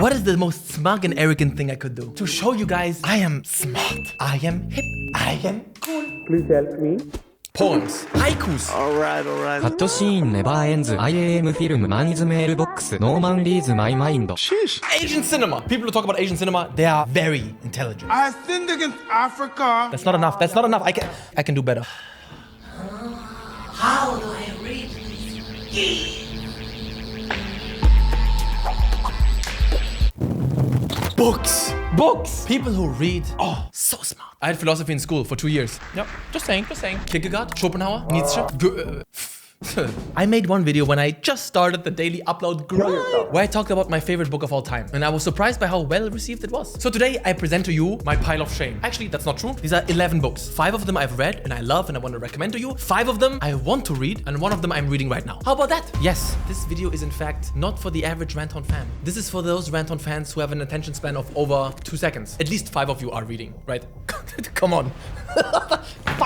What is the most smug and arrogant thing I could do? To show you guys I am smart, I am hip, I am cool. Please help me. Poems, haikus. Alright. カットシーンネバーエンズ IAM フィルムマンイズメールボックスノーマンリーズマイマインド Sheesh. Asian cinema. People who talk about Asian cinema, they are very intelligent. I sinned against Africa. That's not enough. That's not enough. I can do better. How do I read this? Books. People who read. Oh, so smart. I had philosophy in school for 2 years. Yep. Just saying. Kierkegaard, Schopenhauer, Nietzsche. I made one video when I just started the daily upload grind where I talked about my favorite book of all time, and I was surprised by how well received it was. So today I present to you my pile of shame. Actually, that's not true. These are 11 books. 5 of them I've read and I love and I want to recommend to you. 5 of them I want to read, and 1 of them I'm reading right now. How about that? Yes, this video is in fact not for the average Ranton fan. This is for those Ranton fans who have an attention span of over 2 seconds. At least 5 of you are reading, right? Come on.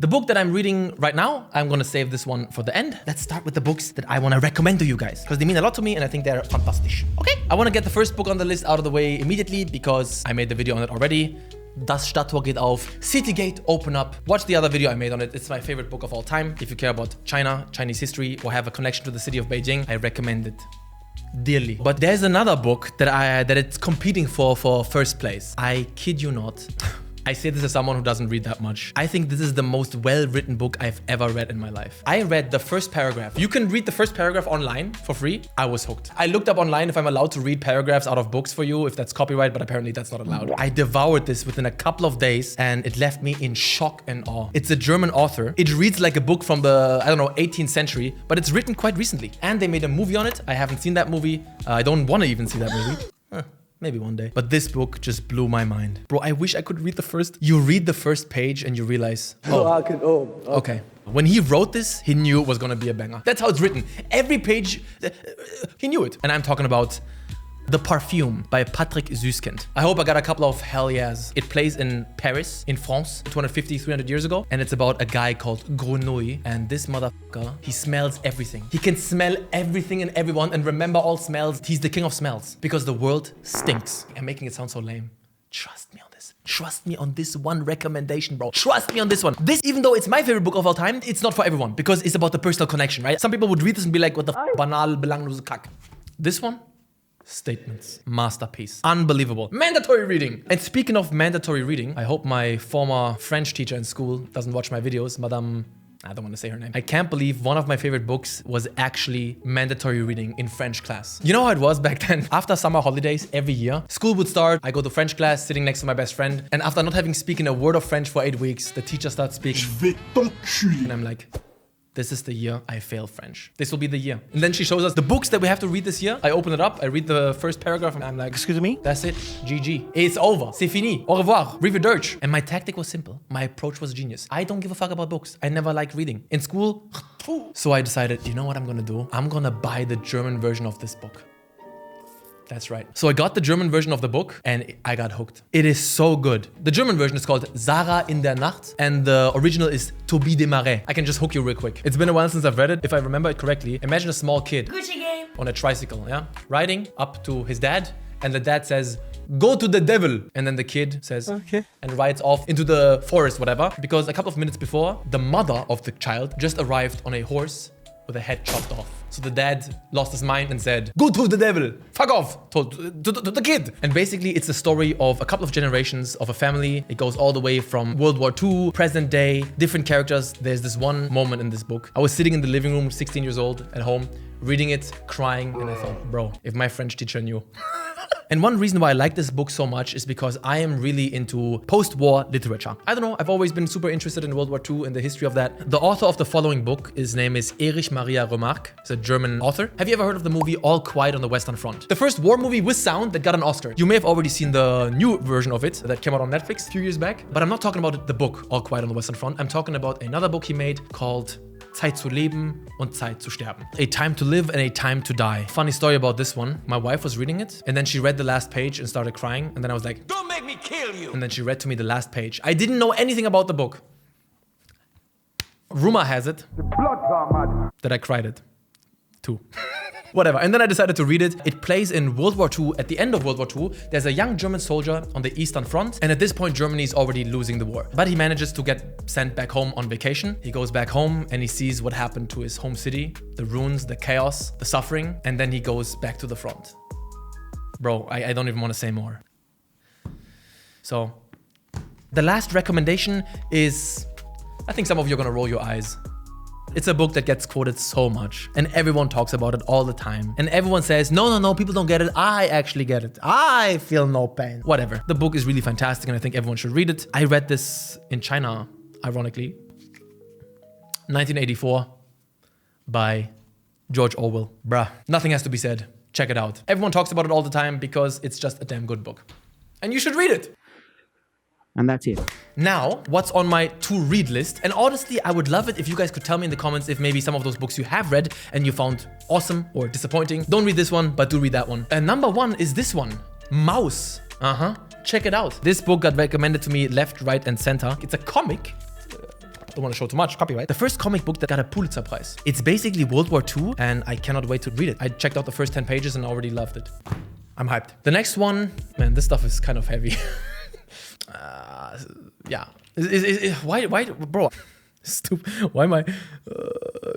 The book that I'm reading right now, I'm gonna save this one for the end. Let's start with the books that I wanna recommend to you guys, because they mean a lot to me and I think they're fantastic. Okay? I wanna get the first book on the list out of the way immediately because I made the video on it already. Das Stadttor geht auf. City Gate, open up. Watch the other video I made on it. It's my favorite book of all time. If you care about China, Chinese history, or have a connection to the city of Beijing, I recommend it dearly. But there's another book that it's competing for first place. I kid you not. I say this as someone who doesn't read that much. I think this is the most well-written book I've ever read in my life. I read the first paragraph. You can read the first paragraph online for free. I was hooked. I looked up online if I'm allowed to read paragraphs out of books for you, if that's copyright, but apparently that's not allowed. I devoured this within a couple of days and it left me in shock and awe. It's a German author. It reads like a book from the, 18th century, but it's written quite recently. And they made a movie on it. I haven't seen that movie. I don't want to even see that movie. Maybe one day. But this book just blew my mind. Bro, I wish I could read the first. You read the first page and you realize, okay. When he wrote this, he knew it was gonna be a banger. That's how it's written. Every page, he knew it. And I'm talking about The Perfume by Patrick Süskind. I hope I got a couple of hell yeahs. It plays in Paris, in France, 250, 300 years ago. And it's about a guy called Grenouille. And this motherfucker, he smells everything. He can smell everything and everyone and remember all smells. He's the king of smells because the world stinks. I'm making it sound so lame. Trust me on this. Trust me on this one recommendation, bro. Trust me on this one. This, even though it's my favorite book of all time, it's not for everyone because it's about the personal connection, right? Some people would read this and be like, what the banal, belanglose Kack. This one? Statements. Masterpiece. Unbelievable. Mandatory reading. And speaking of mandatory reading, I hope my former French teacher in school doesn't watch my videos, Madame... I don't want to say her name. I can't believe one of my favorite books was actually mandatory reading in French class. You know how it was back then? After summer holidays, every year, school would start, I go to French class, sitting next to my best friend, and after not having spoken a word of French for 8 weeks, the teacher starts speaking. And I'm like... This is the year I fail French. This will be the year. And then she shows us the books that we have to read this year. I open it up, I read the first paragraph, and I'm like, excuse me? That's it. GG. It's over. C'est fini. Au revoir. Arrivederci. And my tactic was simple. My approach was genius. I don't give a fuck about books. I never liked reading. In school, so I decided, you know what I'm gonna do? I'm gonna buy the German version of this book. That's right. So I got the German version of the book and I got hooked. It is so good. The German version is called Sarah in der Nacht and the original is Toby de Marais. I can just hook you real quick. It's been a while since I've read it. If I remember it correctly, imagine a small kid on a tricycle, yeah? Riding up to his dad and the dad says, go to the devil. And then the kid says, okay, and rides off into the forest, whatever. Because a couple of minutes before, the mother of the child just arrived on a horse with a head chopped off. So the dad lost his mind and said, go to the devil, fuck off, to the kid. And basically it's the story of a couple of generations of a family. It goes all the way from World War II, present day, different characters. There's this one moment in this book. I was sitting in the living room, 16 years old, at home, reading it, crying, and I thought, bro, if my French teacher knew. And one reason why I like this book so much is because I am really into post-war literature. I don't know, I've always been super interested in World War II and the history of that. The author of the following book, his name is Erich Maria Remarque. He's a German author. Have you ever heard of the movie All Quiet on the Western Front? The first war movie with sound that got an Oscar. You may have already seen the new version of it that came out on Netflix a few years back, but I'm not talking about the book All Quiet on the Western Front. I'm talking about another book he made called Zeit zu leben und Zeit zu sterben. A time to live and a time to die. Funny story about this one. My wife was reading it and then she read the last page and started crying. And then I was like, don't make me kill you. And then she read to me the last page. I didn't know anything about the book. Rumor has it that I cried it too. Whatever. And then I decided to read it. It plays in World War II. At the end of World War II, there's a young German soldier on the Eastern Front. And at this point, Germany is already losing the war. But he manages to get sent back home on vacation. He goes back home and he sees what happened to his home city, the ruins, the chaos, the suffering. And then he goes back to the front. Bro, I don't even want to say more. So, the last recommendation is, I think some of you are gonna roll your eyes. It's a book that gets quoted so much and everyone talks about it all the time. And everyone says, no, people don't get it. I actually get it. I feel no pain. Whatever. The book is really fantastic and I think everyone should read it. I read this in China, ironically. 1984 by George Orwell. Bruh, nothing has to be said. Check it out. Everyone talks about it all the time because it's just a damn good book. And you should read it. And that's it. Now, what's on my to-read list? And honestly, I would love it if you guys could tell me in the comments if maybe some of those books you have read and you found awesome or disappointing. Don't read this one, but do read that one. And number one is this one, Mouse. Check it out. This book got recommended to me left, right, and center. It's a comic. Don't want to show too much, copyright. The first comic book that got a Pulitzer Prize. It's basically World War II, and I cannot wait to read it. I checked out the first 10 pages and already loved it. I'm hyped. The next one, man, this stuff is kind of heavy. Yeah. Why, bro? Stupid. Why am I?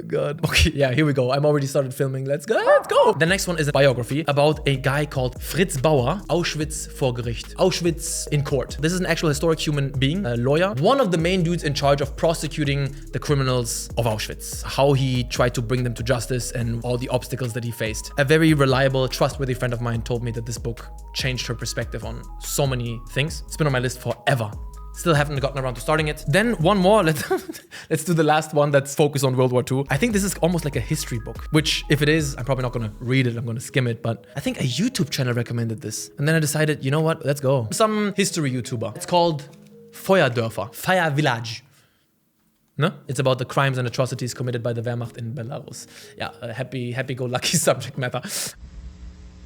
God. Okay, yeah, here we go. I'm already started filming. Let's go. The next one is a biography about a guy called Fritz Bauer, Auschwitz vor Gericht. Auschwitz in court. This is an actual historic human being, a lawyer. One of the main dudes in charge of prosecuting the criminals of Auschwitz. How he tried to bring them to justice and all the obstacles that he faced. A very reliable, trustworthy friend of mine told me that this book changed her perspective on so many things. It's been on my list forever. Still haven't gotten around to starting it. Then one more, let's do the last one that's focused on World War II. I think this is almost like a history book, which if it is, I'm probably not gonna read it, I'm gonna skim it, but I think a YouTube channel recommended this. And then I decided, you know what, let's go. Some history YouTuber. It's called Feuerdörfer, Fire Village. No? It's about the crimes and atrocities committed by the Wehrmacht in Belarus. Yeah, a happy-go-lucky subject matter.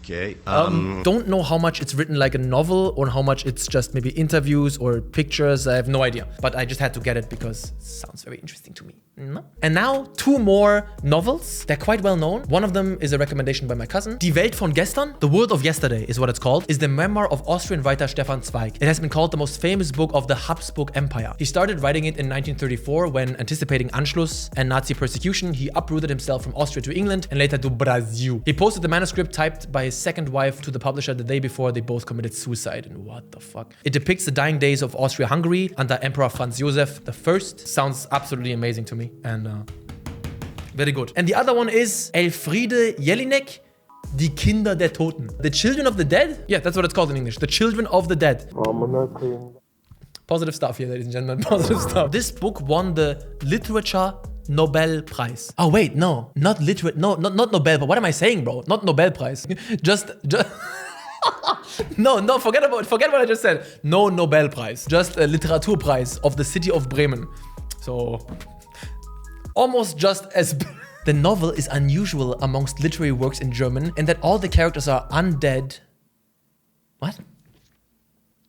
Okay. Don't know how much it's written like a novel or how much it's just maybe interviews or pictures. I have no idea. But I just had to get it because it sounds very interesting to me. And now 2 more novels. They're quite well known. One of them is a recommendation by my cousin. Die Welt von gestern, The World of Yesterday is what it's called, is the memoir of Austrian writer Stefan Zweig. It has been called the most famous book of the Habsburg Empire. He started writing it in 1934 when, anticipating Anschluss and Nazi persecution, he uprooted himself from Austria to England and later to Brazil. He posted the manuscript typed by his second wife to the publisher the day before they both committed suicide. And what the fuck? It depicts the dying days of Austria-Hungary under Emperor Franz Josef I. Sounds absolutely amazing to me. And very good. And the other one is Elfriede Jelinek, Die Kinder der Toten. The Children of the Dead? Yeah, that's what it's called in English. The Children of the Dead. Positive stuff here, ladies and gentlemen. Positive stuff. This book won the Literature Nobel Prize. Oh wait, no, not Nobel, but what am I saying, bro? Not Nobel Prize. just no, forget what I just said. No Nobel Prize. Just a Literaturpreis of the city of Bremen. So almost just as the novel is unusual amongst literary works in German in that all the characters are undead. What?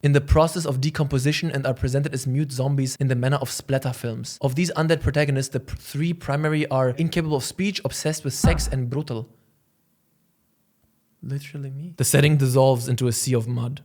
In the process of decomposition and are presented as mute zombies in the manner of splatter films. Of these undead protagonists, the 3 primary are incapable of speech, obsessed with sex, and brutal. Literally me. The setting dissolves into a sea of mud.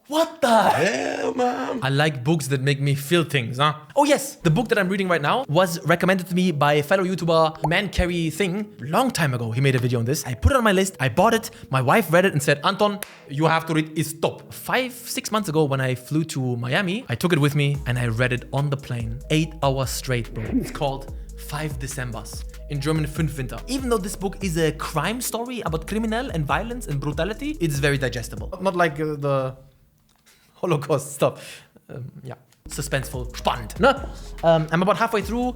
What the hell, man? I like books that make me feel things, huh? Oh yes, the book that I'm reading right now was recommended to me by fellow YouTuber Man Carry Thing. Long time ago, he made a video on this. I put it on my list, I bought it. My wife read it and said, Anton, you have to read it, stop. 5-6 months ago when I flew to Miami, I took it with me and I read it on the plane. 8 hours straight, bro. It's called 5 Decembers. In German, 5 Winter. Even though this book is a crime story about criminal and violence and brutality, it's very digestible. Not like the Holocaust stuff. Yeah, suspenseful, spannend. No? I'm about halfway through.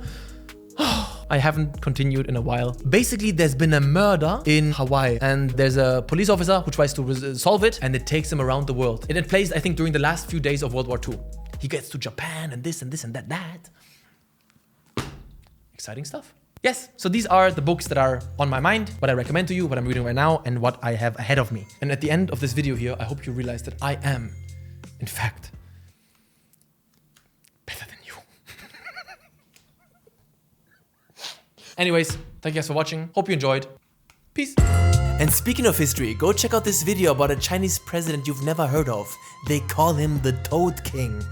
I haven't continued in a while. Basically, there's been a murder in Hawaii and there's a police officer who tries to solve it and it takes him around the world. It plays, I think, during the last few days of World War II. He gets to Japan and this and this and that. Exciting stuff. Yes, so these are the books that are on my mind, what I recommend to you, what I'm reading right now, and what I have ahead of me. And at the end of this video here, I hope you realize that I am, in fact, better than you. Anyways, thank you guys for watching. Hope you enjoyed. Peace. And speaking of history, go check out this video about a Chinese president you've never heard of. They call him the Toad King.